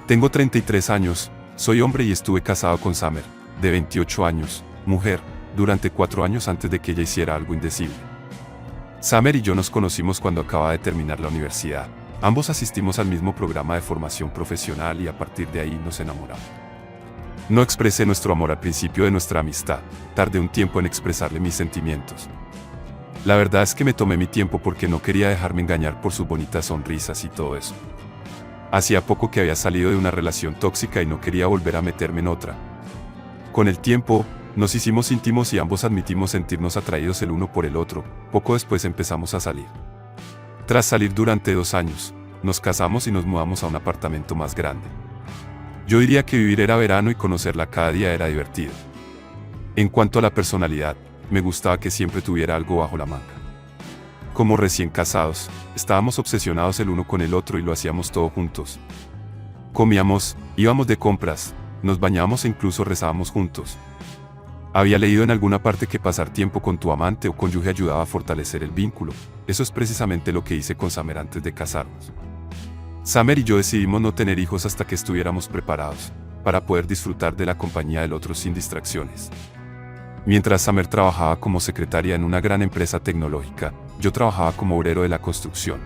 Tengo 33 años, soy hombre y estuve casado con Summer, de 28 años, mujer, durante 4 años antes de que ella hiciera algo indecible. Summer y yo nos conocimos cuando acababa de terminar la universidad. Ambos asistimos al mismo programa de formación profesional y a partir de ahí nos enamoramos. No expresé nuestro amor al principio de nuestra amistad, tardé un tiempo en expresarle mis sentimientos. La verdad es que me tomé mi tiempo porque no quería dejarme engañar por sus bonitas sonrisas y todo eso. Hacía poco que había salido de una relación tóxica y no quería volver a meterme en otra. Con el tiempo, nos hicimos íntimos y ambos admitimos sentirnos atraídos el uno por el otro. Poco después empezamos a salir. Tras salir durante 2 años, nos casamos y nos mudamos a un apartamento más grande. Yo diría que vivir era verano y conocerla cada día era divertido. En cuanto a la personalidad, me gustaba que siempre tuviera algo bajo la manga. Como recién casados, estábamos obsesionados el uno con el otro y lo hacíamos todo juntos. Comíamos, íbamos de compras, nos bañábamos e incluso rezábamos juntos. Había leído en alguna parte que pasar tiempo con tu amante o cónyuge ayudaba a fortalecer el vínculo. Eso es precisamente lo que hice con Summer antes de casarnos. Summer y yo decidimos no tener hijos hasta que estuviéramos preparados, para poder disfrutar de la compañía del otro sin distracciones. Mientras Summer trabajaba como secretaria en una gran empresa tecnológica, yo trabajaba como obrero de la construcción.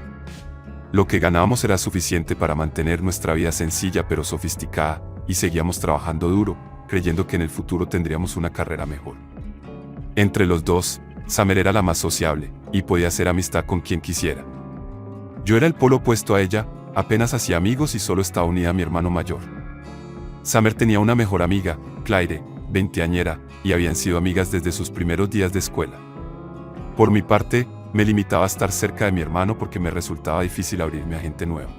Lo que ganábamos era suficiente para mantener nuestra vida sencilla pero sofisticada, y seguíamos trabajando duro, creyendo que en el futuro tendríamos una carrera mejor. Entre los dos, Summer era la más sociable, y podía hacer amistad con quien quisiera. Yo era el polo opuesto a ella, apenas hacía amigos y solo estaba unida a mi hermano mayor. Summer tenía una mejor amiga, Claire, veinteañera, y habían sido amigas desde sus primeros días de escuela. Por mi parte, me limitaba a estar cerca de mi hermano porque me resultaba difícil abrirme a gente nueva.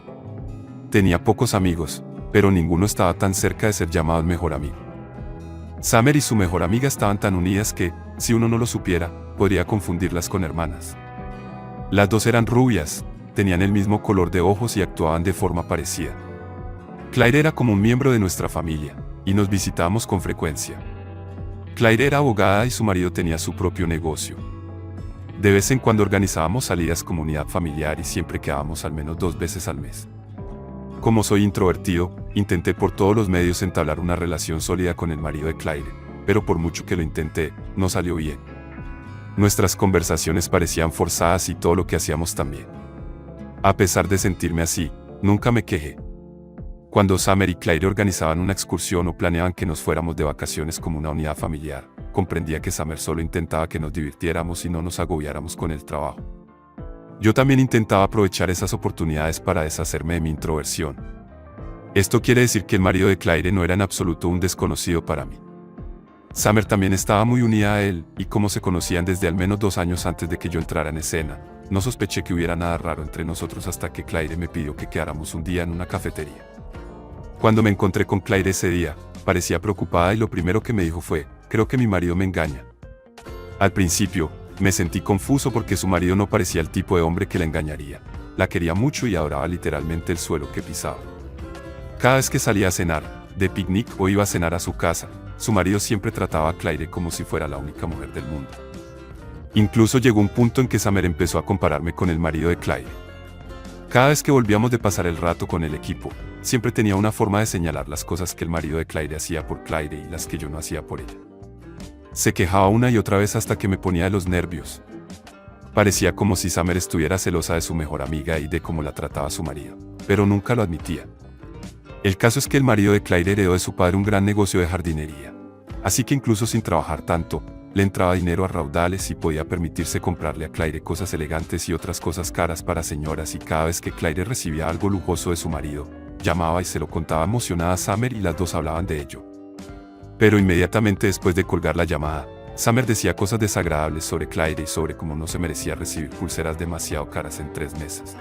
Tenía pocos amigos, pero ninguno estaba tan cerca de ser llamado el mejor amigo. Summer y su mejor amiga estaban tan unidas que, si uno no lo supiera, podría confundirlas con hermanas. Las dos eran rubias, tenían el mismo color de ojos y actuaban de forma parecida. Claire era como un miembro de nuestra familia, y nos visitábamos con frecuencia. Claire era abogada y su marido tenía su propio negocio. De vez en cuando organizábamos salidas como unidad familiar y siempre quedábamos al menos 2 veces al mes. Como soy introvertido, intenté por todos los medios entablar una relación sólida con el marido de Claire, pero por mucho que lo intenté, no salió bien. Nuestras conversaciones parecían forzadas y todo lo que hacíamos también. A pesar de sentirme así, nunca me quejé. Cuando Summer y Claire organizaban una excursión o planeaban que nos fuéramos de vacaciones como una unidad familiar, comprendía que Summer solo intentaba que nos divirtiéramos y no nos agobiáramos con el trabajo. Yo también intentaba aprovechar esas oportunidades para deshacerme de mi introversión. Esto quiere decir que el marido de Claire no era en absoluto un desconocido para mí. Summer también estaba muy unida a él, y como se conocían desde al menos 2 años antes de que yo entrara en escena, no sospeché que hubiera nada raro entre nosotros hasta que Claire me pidió que quedáramos un día en una cafetería. Cuando me encontré con Claire ese día, parecía preocupada y lo primero que me dijo fue: creo que mi marido me engaña. Al principio, me sentí confuso porque su marido no parecía el tipo de hombre que la engañaría. La quería mucho y adoraba literalmente el suelo que pisaba. Cada vez que salía a cenar, de picnic o iba a cenar a su casa, su marido siempre trataba a Claire como si fuera la única mujer del mundo. Incluso llegó un punto en que Summer empezó a compararme con el marido de Claire. Cada vez que volvíamos de pasar el rato con el equipo, siempre tenía una forma de señalar las cosas que el marido de Claire hacía por Claire y las que yo no hacía por ella. Se quejaba una y otra vez hasta que me ponía de los nervios. Parecía como si Summer estuviera celosa de su mejor amiga y de cómo la trataba su marido, pero nunca lo admitía. El caso es que el marido de Claire heredó de su padre un gran negocio de jardinería. Así que incluso sin trabajar tanto, le entraba dinero a raudales y podía permitirse comprarle a Claire cosas elegantes y otras cosas caras para señoras, y cada vez que Claire recibía algo lujoso de su marido, llamaba y se lo contaba emocionada a Summer y las dos hablaban de ello. Pero inmediatamente después de colgar la llamada, Summer decía cosas desagradables sobre Claire y sobre cómo no se merecía recibir pulseras demasiado caras en 3 meses.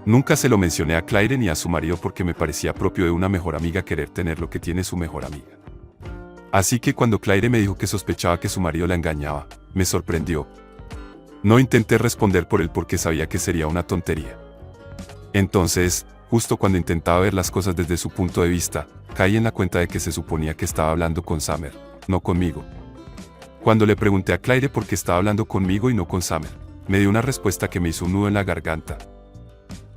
Nunca se lo mencioné a Claire ni a su marido porque me parecía propio de una mejor amiga querer tener lo que tiene su mejor amiga. Así que cuando Claire me dijo que sospechaba que su marido la engañaba, me sorprendió. No intenté responder por él porque sabía que sería una tontería. Entonces, justo cuando intentaba ver las cosas desde su punto de vista, caí en la cuenta de que se suponía que estaba hablando con Summer, no conmigo. Cuando le pregunté a Claire por qué estaba hablando conmigo y no con Summer, me dio una respuesta que me hizo un nudo en la garganta.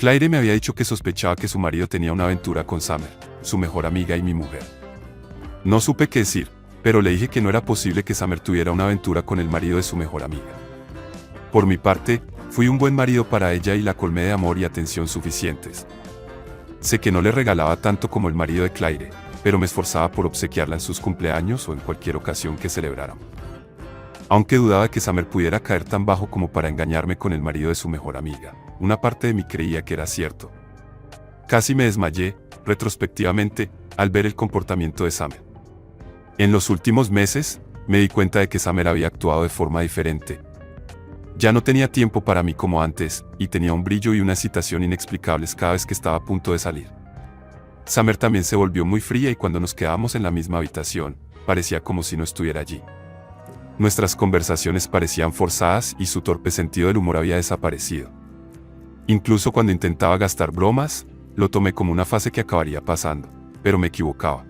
Claire me había dicho que sospechaba que su marido tenía una aventura con Summer, su mejor amiga y mi mujer. No supe qué decir, pero le dije que no era posible que Summer tuviera una aventura con el marido de su mejor amiga. Por mi parte, fui un buen marido para ella y la colmé de amor y atención suficientes. Sé que no le regalaba tanto como el marido de Claire, pero me esforzaba por obsequiarla en sus cumpleaños o en cualquier ocasión que celebráramos. Aunque dudaba que Summer pudiera caer tan bajo como para engañarme con el marido de su mejor amiga, una parte de mí creía que era cierto. Casi me desmayé, retrospectivamente, al ver el comportamiento de Summer. En los últimos meses, me di cuenta de que Summer había actuado de forma diferente. Ya no tenía tiempo para mí como antes, y tenía un brillo y una excitación inexplicables cada vez que estaba a punto de salir. Summer también se volvió muy fría y cuando nos quedábamos en la misma habitación, parecía como si no estuviera allí. Nuestras conversaciones parecían forzadas y su torpe sentido del humor había desaparecido. Incluso cuando intentaba gastar bromas, lo tomé como una fase que acabaría pasando, pero me equivocaba.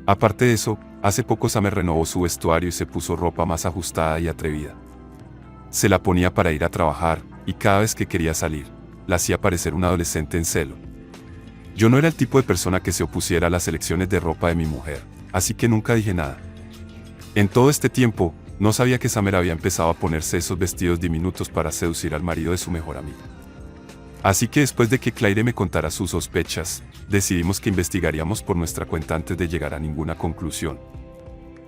Aparte de eso, hace poco Summer renovó su vestuario y se puso ropa más ajustada y atrevida. Se la ponía para ir a trabajar, y cada vez que quería salir, la hacía parecer una adolescente en celo. Yo no era el tipo de persona que se opusiera a las elecciones de ropa de mi mujer, así que nunca dije nada. En todo este tiempo, no sabía que Summer había empezado a ponerse esos vestidos diminutos para seducir al marido de su mejor amiga. Así que después de que Claire me contara sus sospechas, decidimos que investigaríamos por nuestra cuenta antes de llegar a ninguna conclusión.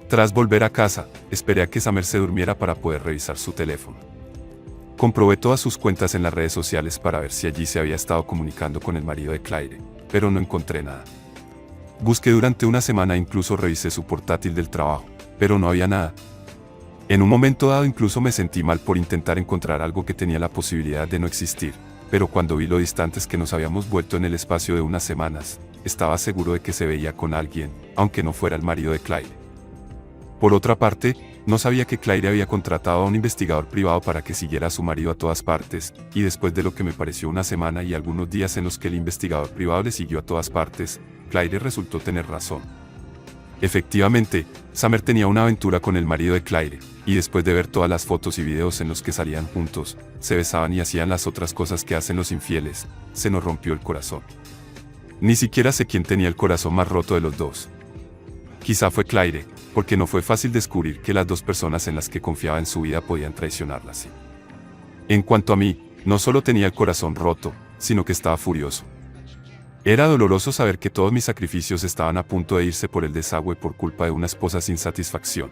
Tras volver a casa, esperé a que Summer se durmiera para poder revisar su teléfono. Comprobé todas sus cuentas en las redes sociales para ver si allí se había estado comunicando con el marido de Claire, pero no encontré nada. Busqué durante una semana e incluso revisé su portátil del trabajo, pero no había nada. En un momento dado incluso me sentí mal por intentar encontrar algo que tenía la posibilidad de no existir, pero cuando vi lo distantes que nos habíamos vuelto en el espacio de unas semanas, estaba seguro de que se veía con alguien, aunque no fuera el marido de Claire. Por otra parte, no sabía que Claire había contratado a un investigador privado para que siguiera a su marido a todas partes, y después de lo que me pareció una semana y algunos días en los que el investigador privado le siguió a todas partes, Claire resultó tener razón. Efectivamente, Summer tenía una aventura con el marido de Claire, y después de ver todas las fotos y videos en los que salían juntos, se besaban y hacían las otras cosas que hacen los infieles, se nos rompió el corazón. Ni siquiera sé quién tenía el corazón más roto de los dos. Quizá fue Claire, porque no fue fácil descubrir que las dos personas en las que confiaba en su vida podían traicionarla así. En cuanto a mí, no solo tenía el corazón roto, sino que estaba furioso. Era doloroso saber que todos mis sacrificios estaban a punto de irse por el desagüe por culpa de una esposa sin satisfacción.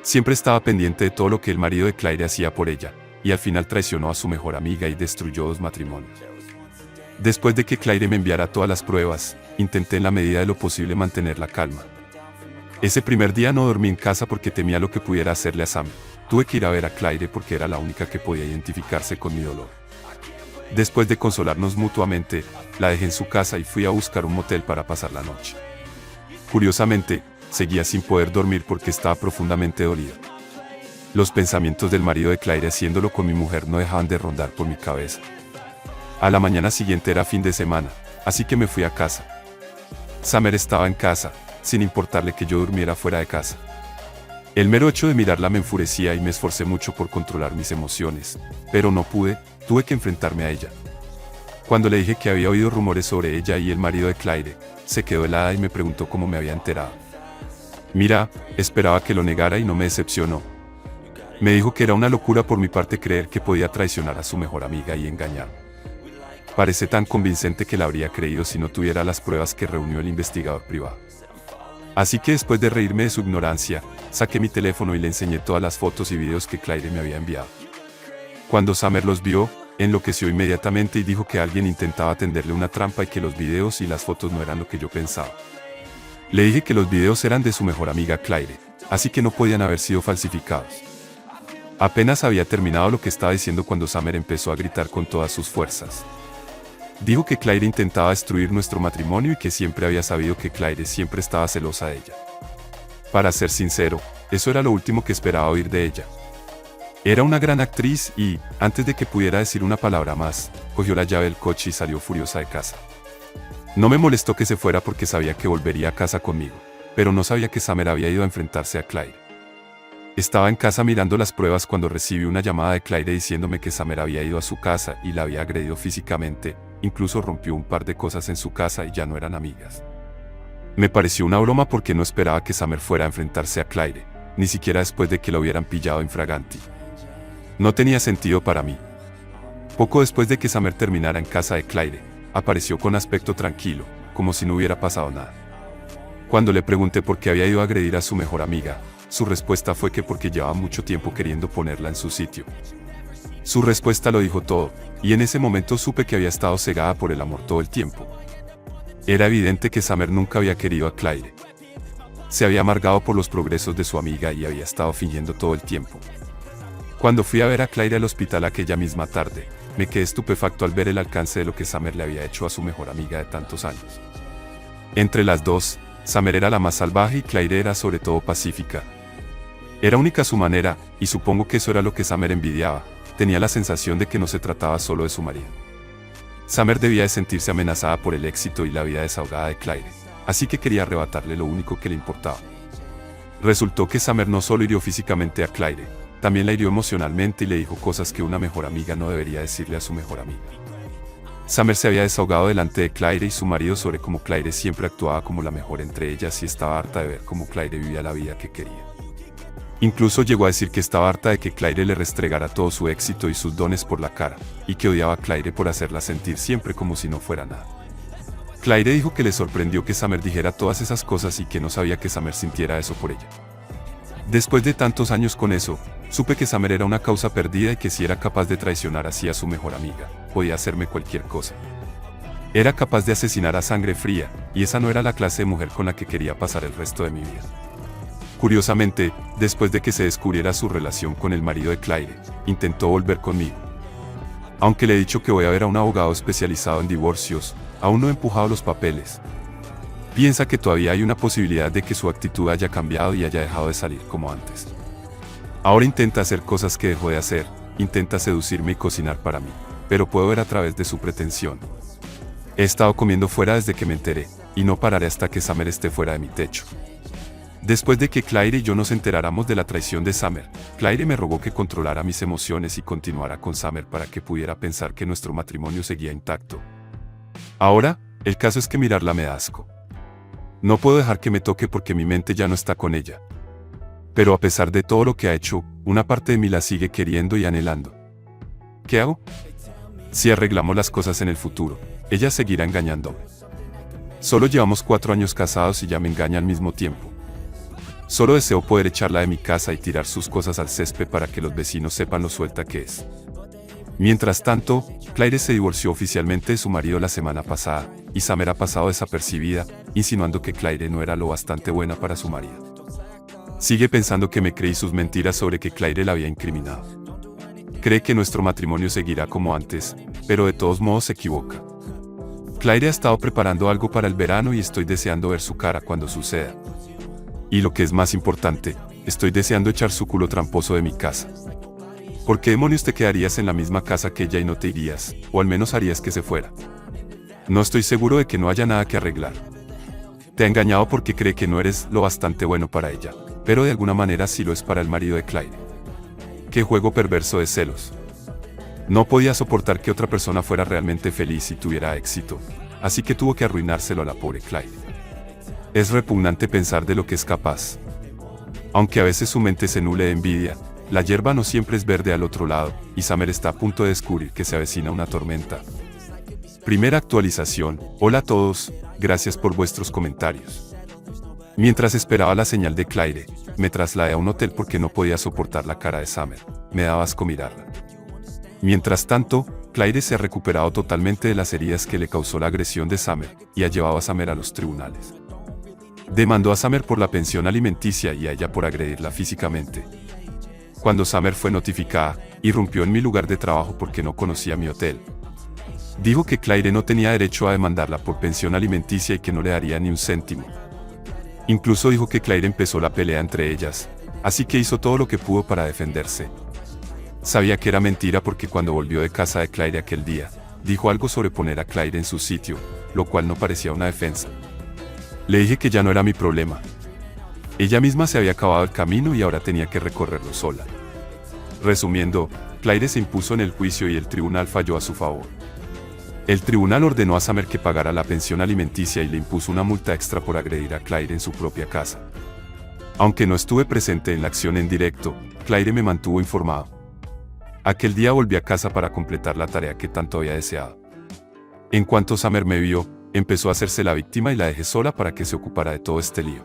Siempre estaba pendiente de todo lo que el marido de Claire hacía por ella, y al final traicionó a su mejor amiga y destruyó 2 matrimonios. Después de que Claire me enviara todas las pruebas, intenté en la medida de lo posible mantener la calma. Ese primer día no dormí en casa porque temía lo que pudiera hacerle a Sam. Tuve que ir a ver a Claire porque era la única que podía identificarse con mi dolor. Después de consolarnos mutuamente, la dejé en su casa y fui a buscar un motel para pasar la noche. Curiosamente, seguía sin poder dormir porque estaba profundamente dolido. Los pensamientos del marido de Claire haciéndolo con mi mujer no dejaban de rondar por mi cabeza. A la mañana siguiente era fin de semana, así que me fui a casa. Summer estaba en casa, sin importarle que yo durmiera fuera de casa. El mero hecho de mirarla me enfurecía y me esforcé mucho por controlar mis emociones, pero no pude, tuve que enfrentarme a ella. Cuando le dije que había oído rumores sobre ella y el marido de Claire, se quedó helada y me preguntó cómo me había enterado. Mira, esperaba que lo negara y no me decepcionó. Me dijo que era una locura por mi parte creer que podía traicionar a su mejor amiga y engañarme. Parece tan convincente que la habría creído si no tuviera las pruebas que reunió el investigador privado. Así que después de reírme de su ignorancia, saqué mi teléfono y le enseñé todas las fotos y videos que Claire me había enviado. Cuando Summer los vio, enloqueció inmediatamente y dijo que alguien intentaba tenderle una trampa y que los videos y las fotos no eran lo que yo pensaba. Le dije que los videos eran de su mejor amiga Claire, así que no podían haber sido falsificados. Apenas había terminado lo que estaba diciendo cuando Summer empezó a gritar con todas sus fuerzas. Dijo que Claire intentaba destruir nuestro matrimonio y que siempre había sabido que Claire siempre estaba celosa de ella. Para ser sincero, eso era lo último que esperaba oír de ella. Era una gran actriz y, antes de que pudiera decir una palabra más, cogió la llave del coche y salió furiosa de casa. No me molestó que se fuera porque sabía que volvería a casa conmigo, pero no sabía que Summer había ido a enfrentarse a Claire. Estaba en casa mirando las pruebas cuando recibí una llamada de Claire diciéndome que Summer había ido a su casa y la había agredido físicamente, incluso rompió un par de cosas en su casa y ya no eran amigas. Me pareció una broma porque no esperaba que Summer fuera a enfrentarse a Claire, ni siquiera después de que la hubieran pillado infraganti. No tenía sentido para mí. Poco después de que Summer terminara en casa de Claire, apareció con aspecto tranquilo, como si no hubiera pasado nada. Cuando le pregunté por qué había ido a agredir a su mejor amiga, su respuesta fue que porque llevaba mucho tiempo queriendo ponerla en su sitio. Su respuesta lo dijo todo, y en ese momento supe que había estado cegada por el amor todo el tiempo. Era evidente que Summer nunca había querido a Claire. Se había amargado por los progresos de su amiga y había estado fingiendo todo el tiempo. Cuando fui a ver a Claire al hospital aquella misma tarde, me quedé estupefacto al ver el alcance de lo que Summer le había hecho a su mejor amiga de tantos años. Entre las dos, Summer era la más salvaje y Claire era sobre todo pacífica. Era única a su manera, y supongo que eso era lo que Summer envidiaba. Tenía la sensación de que no se trataba solo de su marido. Summer debía de sentirse amenazada por el éxito y la vida desahogada de Claire, así que quería arrebatarle lo único que le importaba. Resultó que Summer no solo hirió físicamente a Claire, también la hirió emocionalmente y le dijo cosas que una mejor amiga no debería decirle a su mejor amiga. Summer se había desahogado delante de Claire y su marido sobre cómo Claire siempre actuaba como la mejor entre ellas y estaba harta de ver cómo Claire vivía la vida que quería. Incluso llegó a decir que estaba harta de que Claire le restregara todo su éxito y sus dones por la cara, y que odiaba a Claire por hacerla sentir siempre como si no fuera nada. Claire dijo que le sorprendió que Summer dijera todas esas cosas y que no sabía que Summer sintiera eso por ella. Después de tantos años con eso, supe que Summer era una causa perdida y que si era capaz de traicionar así a su mejor amiga, podía hacerme cualquier cosa. Era capaz de asesinar a sangre fría, y esa no era la clase de mujer con la que quería pasar el resto de mi vida. Curiosamente, después de que se descubriera su relación con el marido de Claire, intentó volver conmigo. Aunque le he dicho que voy a ver a un abogado especializado en divorcios, aún no he empujado los papeles. Piensa que todavía hay una posibilidad de que su actitud haya cambiado y haya dejado de salir como antes. Ahora intenta hacer cosas que dejó de hacer, intenta seducirme y cocinar para mí, pero puedo ver a través de su pretensión. He estado comiendo fuera desde que me enteré, y no pararé hasta que Summer esté fuera de mi techo. Después de que Claire y yo nos enteráramos de la traición de Summer, Claire me rogó que controlara mis emociones y continuara con Summer para que pudiera pensar que nuestro matrimonio seguía intacto. Ahora, el caso es que mirarla me da asco. No puedo dejar que me toque porque mi mente ya no está con ella. Pero a pesar de todo lo que ha hecho, una parte de mí la sigue queriendo y anhelando. ¿Qué hago? Si arreglamos las cosas en el futuro, ella seguirá engañándome. Solo llevamos 4 años casados y ya me engaña al mismo tiempo. Solo deseo poder echarla de mi casa y tirar sus cosas al césped para que los vecinos sepan lo suelta que es. Mientras tanto, Claire se divorció oficialmente de su marido la semana pasada, y Summer ha pasado desapercibida, insinuando que Claire no era lo bastante buena para su marido. Sigue pensando que me creí sus mentiras sobre que Claire la había incriminado. Cree que nuestro matrimonio seguirá como antes, pero de todos modos se equivoca. Claire ha estado preparando algo para el verano y estoy deseando ver su cara cuando suceda. Y lo que es más importante, estoy deseando echar su culo tramposo de mi casa. ¿Por qué demonios te quedarías en la misma casa que ella y no te irías, o al menos harías que se fuera? No estoy seguro de que no haya nada que arreglar. Te ha engañado porque cree que no eres lo bastante bueno para ella, pero de alguna manera sí lo es para el marido de Claire. Qué juego perverso de celos. No podía soportar que otra persona fuera realmente feliz y tuviera éxito, así que tuvo que arruinárselo a la pobre Claire. Es repugnante pensar de lo que es capaz. Aunque a veces su mente se nuble de envidia, la hierba no siempre es verde al otro lado, y Summer está a punto de descubrir que se avecina una tormenta. Primera actualización. Hola a todos, gracias por vuestros comentarios. Mientras esperaba la señal de Claire, me trasladé a un hotel porque no podía soportar la cara de Summer, me daba asco mirarla. Mientras tanto, Claire se ha recuperado totalmente de las heridas que le causó la agresión de Summer, y ha llevado a Summer a los tribunales. Demandó a Summer por la pensión alimenticia y a ella por agredirla físicamente. Cuando Summer fue notificada, irrumpió en mi lugar de trabajo porque no conocía mi hotel. Dijo que Claire no tenía derecho a demandarla por pensión alimenticia y que no le daría ni un céntimo. Incluso dijo que Claire empezó la pelea entre ellas, así que hizo todo lo que pudo para defenderse. Sabía que era mentira porque cuando volvió de casa de Claire aquel día, dijo algo sobre poner a Claire en su sitio, lo cual no parecía una defensa. Le dije que ya no era mi problema. Ella misma se había acabado el camino y ahora tenía que recorrerlo sola. Resumiendo, Claire se impuso en el juicio y el tribunal falló a su favor. El tribunal ordenó a Summer que pagara la pensión alimenticia y le impuso una multa extra por agredir a Claire en su propia casa. Aunque no estuve presente en la acción en directo, Claire me mantuvo informado. Aquel día volví a casa para completar la tarea que tanto había deseado. En cuanto Summer me vio, empezó a hacerse la víctima y la dejé sola para que se ocupara de todo este lío.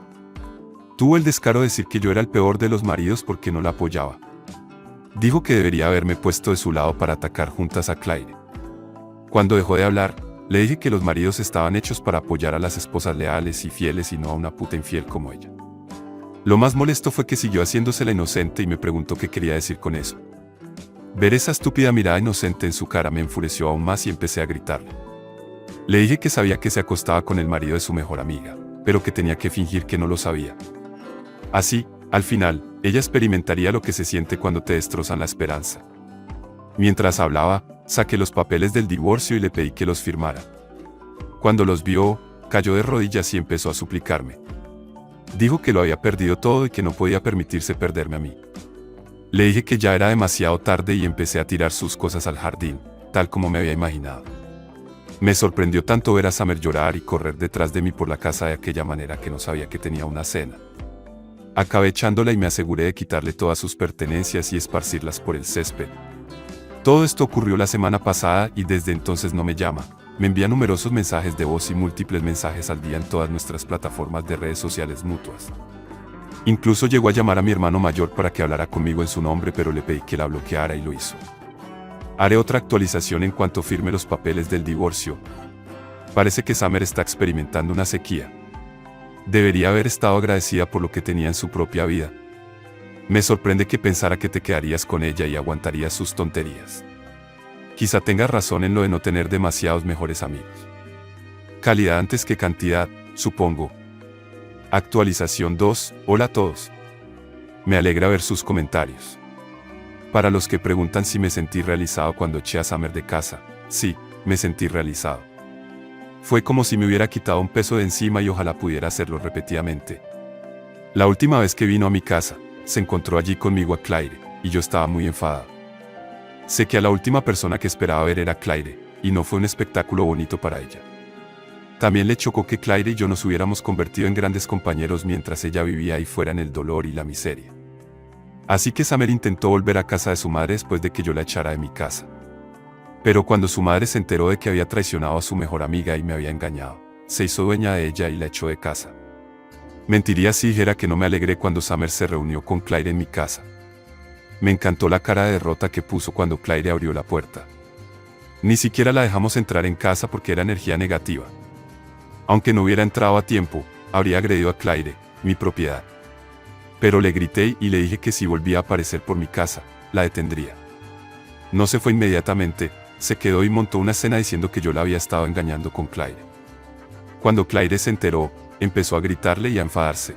Tuvo el descaro de decir que yo era el peor de los maridos porque no la apoyaba. Dijo que debería haberme puesto de su lado para atacar juntas a Claire. Cuando dejó de hablar, le dije que los maridos estaban hechos para apoyar a las esposas leales y fieles y no a una puta infiel como ella. Lo más molesto fue que siguió haciéndose la inocente y me preguntó qué quería decir con eso. Ver esa estúpida mirada inocente en su cara me enfureció aún más y empecé a gritarle. Le dije que sabía que se acostaba con el marido de su mejor amiga, pero que tenía que fingir que no lo sabía. Así, al final, ella experimentaría lo que se siente cuando te destrozan la esperanza. Mientras hablaba, saqué los papeles del divorcio y le pedí que los firmara. Cuando los vio, cayó de rodillas y empezó a suplicarme. Dijo que lo había perdido todo y que no podía permitirse perderme a mí. Le dije que ya era demasiado tarde y empecé a tirar sus cosas al jardín, tal como me había imaginado. Me sorprendió tanto ver a Summer llorar y correr detrás de mí por la casa de aquella manera que no sabía que tenía una cena. Acabé echándola y me aseguré de quitarle todas sus pertenencias y esparcirlas por el césped. Todo esto ocurrió la semana pasada y desde entonces no me llama. Me envía numerosos mensajes de voz y múltiples mensajes al día en todas nuestras plataformas de redes sociales mutuas. Incluso llegó a llamar a mi hermano mayor para que hablara conmigo en su nombre, pero le pedí que la bloqueara y lo hizo. Haré otra actualización en cuanto firme los papeles del divorcio. Parece que Summer está experimentando una sequía. Debería haber estado agradecida por lo que tenía en su propia vida. Me sorprende que pensara que te quedarías con ella y aguantarías sus tonterías. Quizá tengas razón en lo de no tener demasiados mejores amigos. Calidad antes que cantidad, supongo. Actualización 2. Hola a todos. Me alegra ver sus comentarios. Para los que preguntan si me sentí realizado cuando eché a Summer de casa, sí, me sentí realizado. Fue como si me hubiera quitado un peso de encima y ojalá pudiera hacerlo repetidamente. La última vez que vino a mi casa, se encontró allí conmigo a Claire, y yo estaba muy enfadado. Sé que a la última persona que esperaba ver era Claire, y no fue un espectáculo bonito para ella. También le chocó que Claire y yo nos hubiéramos convertido en grandes compañeros mientras ella vivía ahí fuera en el dolor y la miseria. Así que Summer intentó volver a casa de su madre después de que yo la echara de mi casa. Pero cuando su madre se enteró de que había traicionado a su mejor amiga y me había engañado, se hizo dueña de ella y la echó de casa. Mentiría si dijera que no me alegré cuando Summer se reunió con Claire en mi casa. Me encantó la cara de derrota que puso cuando Claire abrió la puerta. Ni siquiera la dejamos entrar en casa porque era energía negativa. Aunque no hubiera entrado a tiempo, habría agredido a Claire, mi propiedad. Pero le grité y le dije que si volvía a aparecer por mi casa, la detendría. No se fue inmediatamente, se quedó y montó una escena diciendo que yo la había estado engañando con Claire. Cuando Claire se enteró, empezó a gritarle y a enfadarse.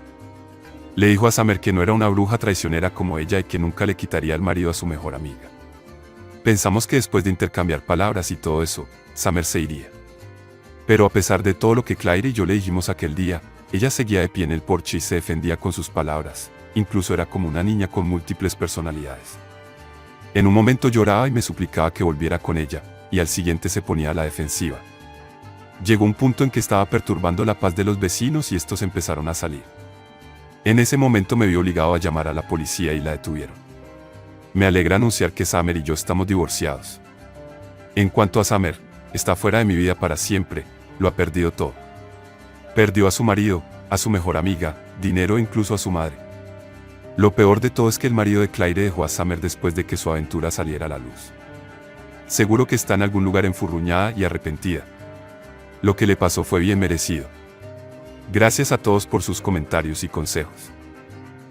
Le dijo a Summer que no era una bruja traicionera como ella y que nunca le quitaría el marido a su mejor amiga. Pensamos que después de intercambiar palabras y todo eso, Summer se iría. Pero a pesar de todo lo que Claire y yo le dijimos aquel día, ella seguía de pie en el porche y se defendía con sus palabras, incluso era como una niña con múltiples personalidades. En un momento lloraba y me suplicaba que volviera con ella, y al siguiente se ponía a la defensiva. Llegó un punto en que estaba perturbando la paz de los vecinos y estos empezaron a salir. En ese momento me vi obligado a llamar a la policía y la detuvieron. Me alegra anunciar que Summer y yo estamos divorciados. En cuanto a Summer, está fuera de mi vida para siempre, lo ha perdido todo. Perdió a su marido, a su mejor amiga, dinero e incluso a su madre. Lo peor de todo es que el marido de Claire dejó a Summer después de que su aventura saliera a la luz. Seguro que está en algún lugar enfurruñada y arrepentida. Lo que le pasó fue bien merecido. Gracias a todos por sus comentarios y consejos.